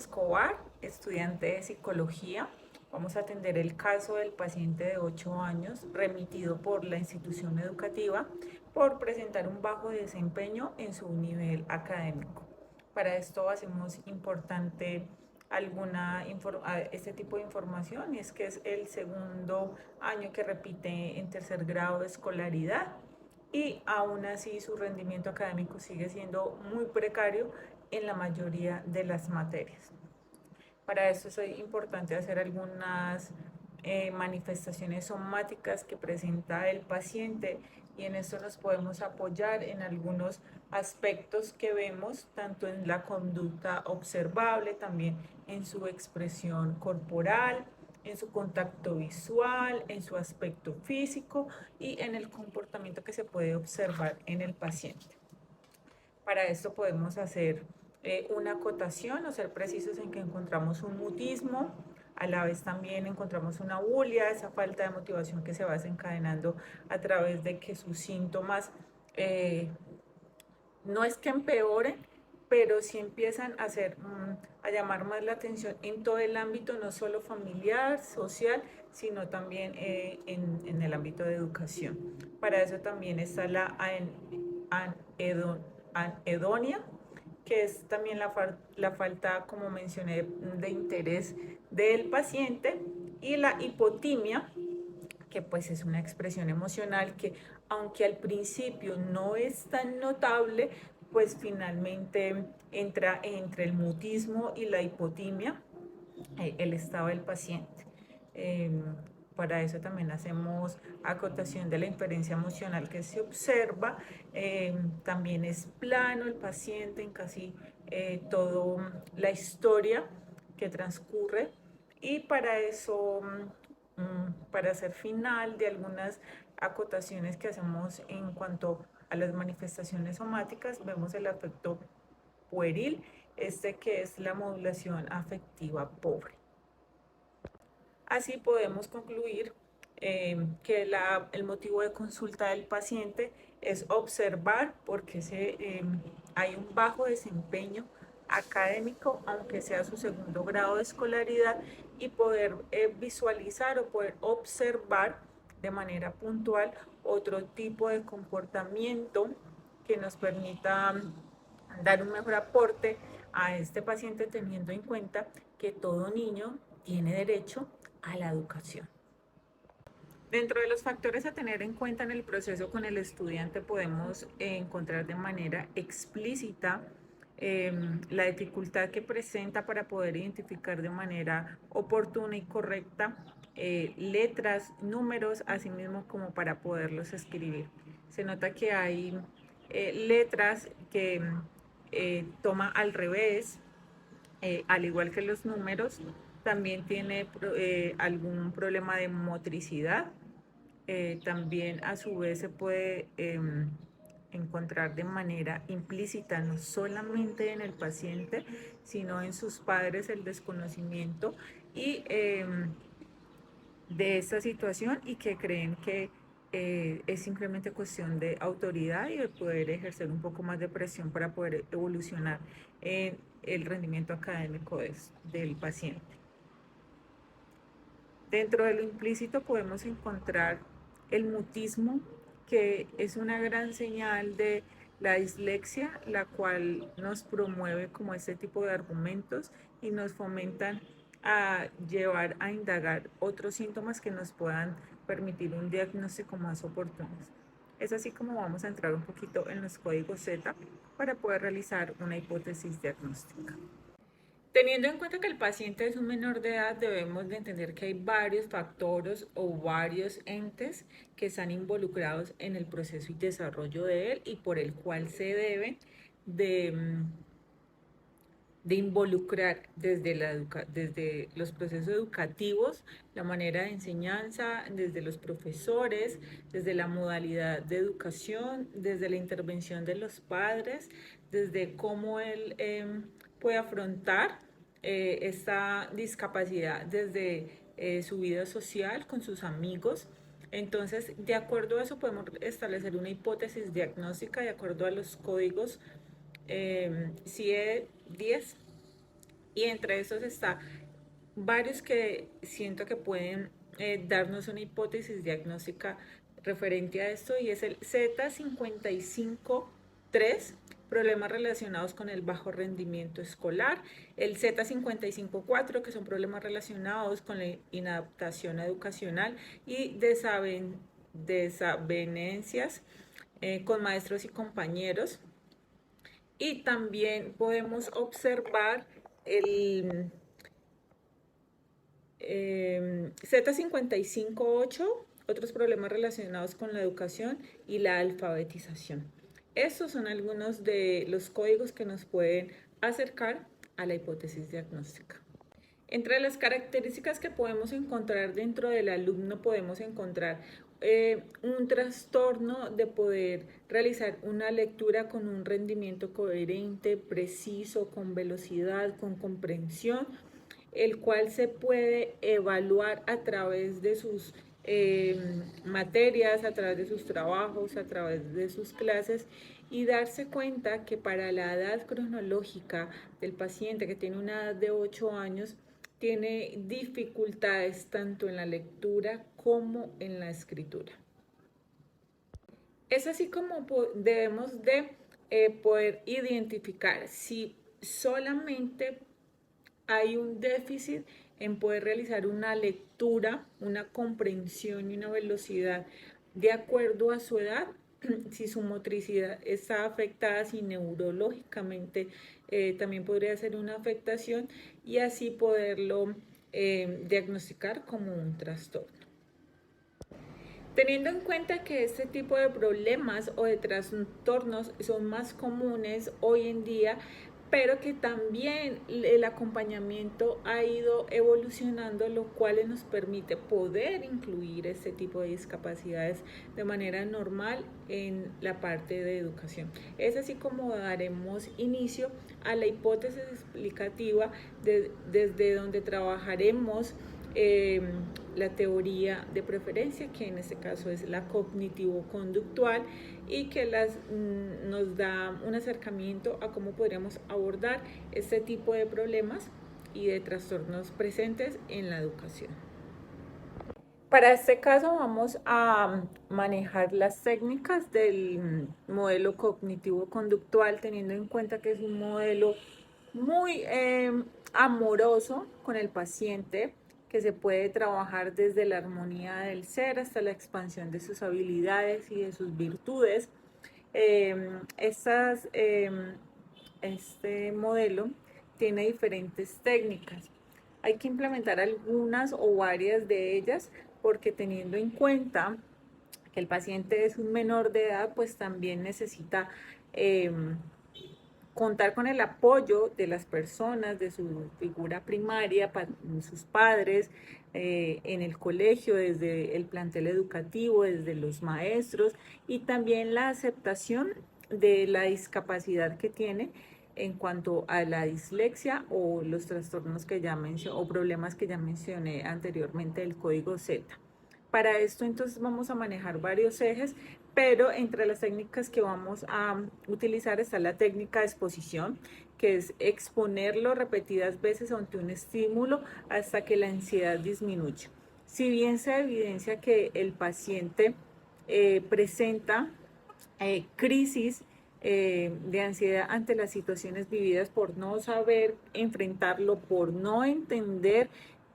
Escobar, estudiante de psicología. Vamos a atender el caso del paciente de 8 años remitido por la institución educativa por presentar un bajo desempeño en su nivel académico. Para esto hacemos importante este tipo de información, y es que es el segundo año que repite en tercer grado de escolaridad y aún así su rendimiento académico sigue siendo muy precario en la mayoría de las materias. Para eso es importante hacer algunas manifestaciones somáticas que presenta el paciente, y en esto nos podemos apoyar en algunos aspectos que vemos tanto en la conducta observable, también en su expresión corporal, en su contacto visual, en su aspecto físico y en el comportamiento que se puede observar en el paciente. Para esto podemos hacer una acotación o ser precisos en que encontramos un mutismo, a la vez también encontramos una bulia, esa falta de motivación que se va desencadenando a través de que sus síntomas no es que empeoren, pero sí empiezan a llamar más la atención en todo el ámbito, no solo familiar, social, sino también en el ámbito de educación. Para eso también está la anedonia, que es también la falta, como mencioné, de interés del paciente, y la hipotimia, que pues es una expresión emocional que, aunque al principio no es tan notable, pues finalmente entra entre el mutismo y la hipotimia, el estado del paciente. Eh, para eso también hacemos acotación de la inferencia emocional que se observa. También es plano el paciente en casi toda la historia que transcurre. Y para eso, para hacer final de algunas acotaciones que hacemos en cuanto a las manifestaciones somáticas, vemos el afecto pueril, que es la modulación afectiva pobre. Así podemos concluir que el motivo de consulta del paciente es observar por qué hay un bajo desempeño académico, aunque sea su segundo grado de escolaridad, y poder visualizar o poder observar de manera puntual otro tipo de comportamiento que nos permita dar un mejor aporte a este paciente, teniendo en cuenta que todo niño tiene derecho a la educación. Dentro de los factores a tener en cuenta en el proceso con el estudiante podemos encontrar de manera explícita la dificultad que presenta para poder identificar de manera oportuna y correcta letras, números, así mismo como para poderlos escribir. Se nota que hay letras que toma al revés, al igual que los números. También tiene algún problema de motricidad. También a su vez se puede encontrar de manera implícita, no solamente en el paciente, sino en sus padres, el desconocimiento y de esta situación, y que creen que es simplemente cuestión de autoridad y de poder ejercer un poco más de presión para poder evolucionar en el rendimiento académico del paciente. Dentro de lo implícito podemos encontrar el mutismo, que es una gran señal de la dislexia, la cual nos promueve como este tipo de argumentos y nos fomentan a llevar a indagar otros síntomas que nos puedan permitir un diagnóstico más oportuno. Es así como vamos a entrar un poquito en los códigos Z para poder realizar una hipótesis diagnóstica. Teniendo en cuenta que el paciente es un menor de edad, debemos de entender que hay varios factores o varios entes que están involucrados en el proceso y desarrollo de él, y por el cual se debe de involucrar desde los procesos educativos, la manera de enseñanza, desde los profesores, desde la modalidad de educación, desde la intervención de los padres, desde cómo él puede afrontar esta discapacidad desde su vida social con sus amigos. Entonces, de acuerdo a eso, podemos establecer una hipótesis diagnóstica de acuerdo a los códigos CIE 10 Y entre esos está varios que siento que pueden darnos una hipótesis diagnóstica referente a esto, y es el Z55-3, problemas relacionados con el bajo rendimiento escolar, el Z55-4, que son problemas relacionados con la inadaptación educacional y desavenencias con maestros y compañeros. Y también podemos observar el Z55-8, otros problemas relacionados con la educación y la alfabetización. Estos son algunos de los códigos que nos pueden acercar a la hipótesis diagnóstica. Entre las características que podemos encontrar dentro del alumno podemos encontrar un trastorno de poder realizar una lectura con un rendimiento coherente, preciso, con velocidad, con comprensión, el cual se puede evaluar a través de sus materias, a través de sus trabajos, a través de sus clases, y darse cuenta que para la edad cronológica del paciente, que tiene una edad de 8 años, tiene dificultades tanto en la lectura como en la escritura. Es así como debemos de poder identificar si solamente hay un déficit en poder realizar una lectura, una comprensión y una velocidad de acuerdo a su edad, si su motricidad está afectada, si neurológicamente también podría ser una afectación, y así poderlo diagnosticar como un trastorno. Teniendo en cuenta que este tipo de problemas o de trastornos son más comunes hoy en día, pero que también el acompañamiento ha ido evolucionando, lo cual nos permite poder incluir este tipo de discapacidades de manera normal en la parte de educación. Es así como daremos inicio a la hipótesis explicativa desde donde trabajaremos la teoría de preferencia, que en este caso es la cognitivo-conductual, y que nos da un acercamiento a cómo podríamos abordar este tipo de problemas y de trastornos presentes en la educación. Para este caso vamos a manejar las técnicas del modelo cognitivo-conductual, teniendo en cuenta que es un modelo muy amoroso con el paciente, que se puede trabajar desde la armonía del ser hasta la expansión de sus habilidades y de sus virtudes. Este modelo tiene diferentes técnicas. Hay que implementar algunas o varias de ellas, porque teniendo en cuenta que el paciente es un menor de edad, pues también necesita contar con el apoyo de las personas, de su figura primaria, sus padres, en el colegio, desde el plantel educativo, desde los maestros, y también la aceptación de la discapacidad que tiene en cuanto a la dislexia o los trastornos que ya mencioné o problemas que ya mencioné anteriormente del código Z. Para esto entonces vamos a manejar varios ejes, pero entre las técnicas que vamos a utilizar está la técnica de exposición, que es exponerlo repetidas veces ante un estímulo hasta que la ansiedad disminuya. Si bien se evidencia que el paciente presenta crisis de ansiedad ante las situaciones vividas por no saber enfrentarlo, por no entender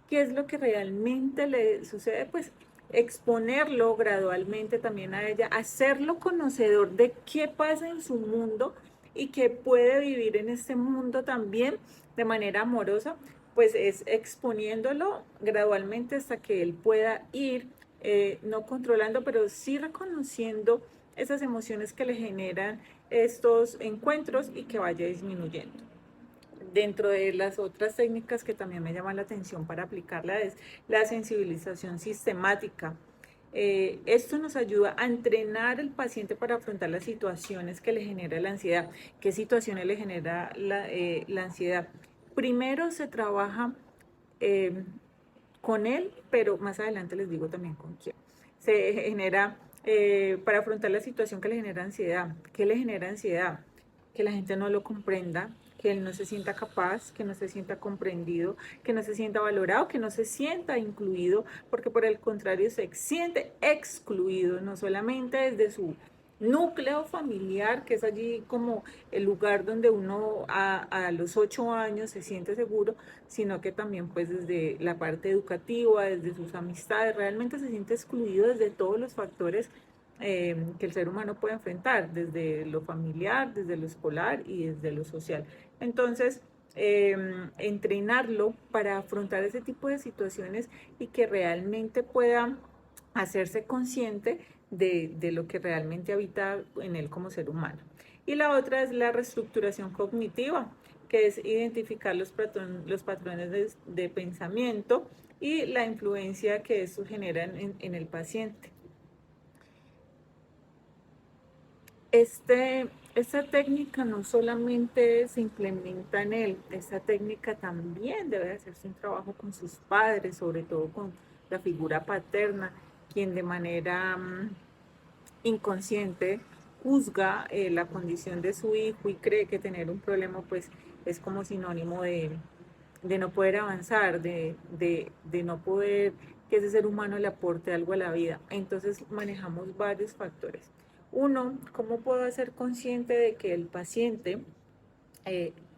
qué es lo que realmente le sucede, pues exponerlo gradualmente también a ella, hacerlo conocedor de qué pasa en su mundo y que puede vivir en este mundo también de manera amorosa, pues es exponiéndolo gradualmente hasta que él pueda ir no controlando, pero sí reconociendo esas emociones que le generan estos encuentros y que vaya disminuyendo. Dentro de las otras técnicas que también me llaman la atención para aplicarla es la sensibilización sistemática. Esto nos ayuda a entrenar al paciente para afrontar las situaciones que le genera la ansiedad. ¿Qué situaciones le genera la ansiedad? Primero se trabaja con él, pero más adelante les digo también con quién. Se genera para afrontar la situación que le genera ansiedad. ¿Qué le genera ansiedad? Que la gente no lo comprenda, que él no se sienta capaz, que no se sienta comprendido, que no se sienta valorado, que no se sienta incluido, porque por el contrario se siente excluido, no solamente desde su núcleo familiar, que es allí como el lugar donde uno a los 8 años se siente seguro, sino que también pues desde la parte educativa, desde sus amistades, realmente se siente excluido desde todos los factores que el ser humano puede enfrentar, desde lo familiar, desde lo escolar y desde lo social. Entonces, entrenarlo para afrontar ese tipo de situaciones y que realmente pueda hacerse consciente de lo que realmente habita en él como ser humano. Y la otra es la reestructuración cognitiva, que es identificar los patrones de pensamiento y la influencia que eso genera en el paciente. Esta técnica no solamente se implementa en él, esta técnica también debe hacerse un trabajo con sus padres, sobre todo con la figura paterna, quien de manera inconsciente juzga la condición de su hijo y cree que tener un problema pues es como sinónimo de no poder avanzar, de no poder que ese ser humano le aporte algo a la vida. Entonces manejamos varios factores. Uno, ¿cómo puedo hacer consciente de que el paciente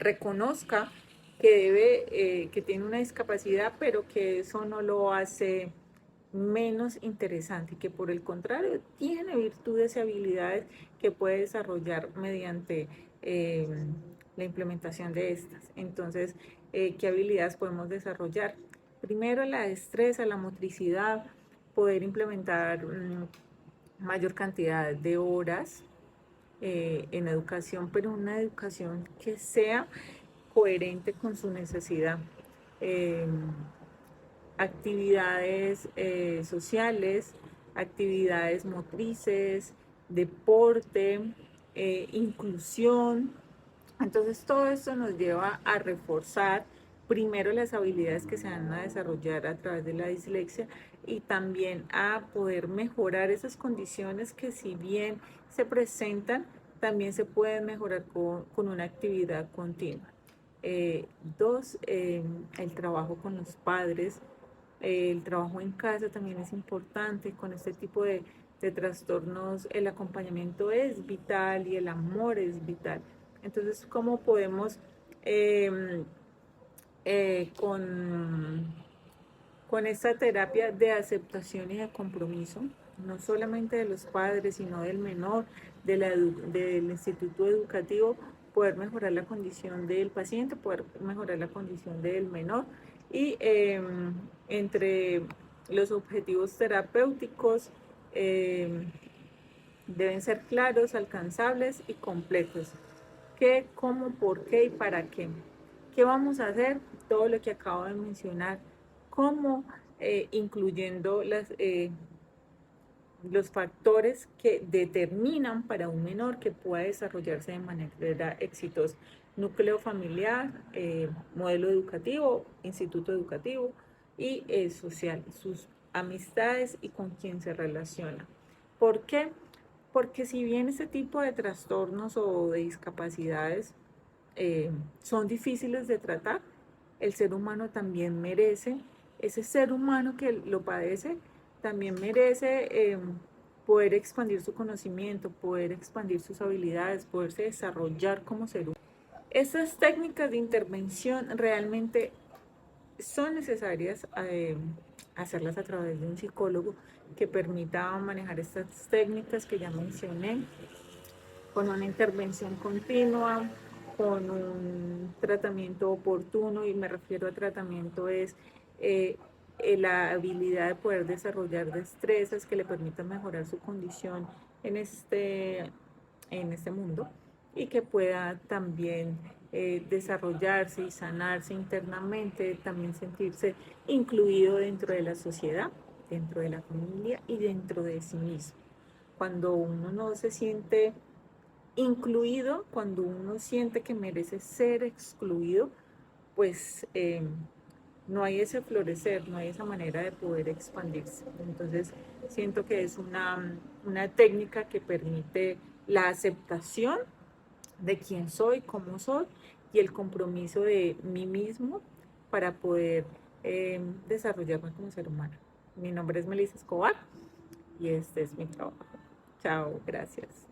reconozca que que tiene una discapacidad, pero que eso no lo hace menos interesante, que por el contrario tiene virtudes y habilidades que puede desarrollar mediante eh, la implementación de estas? Entonces, ¿qué habilidades podemos desarrollar? Primero, la destreza, la motricidad, poder implementar mayor cantidad de horas en educación, pero una educación que sea coherente con su necesidad. Eh, Actividades sociales, actividades motrices, deporte, inclusión. Entonces todo esto nos lleva a reforzar primero las habilidades que se van a desarrollar a través de la dislexia y también a poder mejorar esas condiciones que si bien se presentan, también se pueden mejorar con una actividad continua. Dos, el trabajo con los padres, el trabajo en casa también es importante. Con este tipo de trastornos el acompañamiento es vital y el amor es vital. Entonces, ¿cómo podemos eh, eh, con, con esta terapia de aceptación y de compromiso, no solamente de los padres, sino del menor, del instituto educativo, poder mejorar la condición del paciente, poder mejorar la condición del menor y entre los objetivos terapéuticos deben ser claros, alcanzables y completos. ¿Qué, cómo, por qué y para qué? ¿Qué vamos a hacer? Todo lo que acabo de mencionar. ¿Cómo? Incluyendo los factores que determinan para un menor que pueda desarrollarse de manera exitosa. Núcleo familiar, modelo educativo, instituto educativo y social, sus amistades y con quién se relaciona. ¿Por qué? Porque si bien este tipo de trastornos o de discapacidades son difíciles de tratar, el ser humano también merece, ese ser humano que lo padece, también merece poder expandir su conocimiento, poder expandir sus habilidades, poderse desarrollar como ser humano. Estas técnicas de intervención realmente son necesarias hacerlas a través de un psicólogo que permita manejar estas técnicas que ya mencioné, con una intervención continua, con un tratamiento oportuno, y me refiero a tratamiento es eh, la habilidad de poder desarrollar destrezas que le permitan mejorar su condición en en este mundo y que pueda también desarrollarse y sanarse internamente, también sentirse incluido dentro de la sociedad, dentro de la familia y dentro de sí mismo. Cuando uno no se siente incluido, cuando uno siente que merece ser excluido, pues no hay ese florecer, no hay esa manera de poder expandirse. Entonces, siento que es una técnica que permite la aceptación de quién soy, cómo soy y el compromiso de mí mismo para poder desarrollarme como ser humano. Mi nombre es Melissa Escobar y este es mi trabajo. Chao, gracias.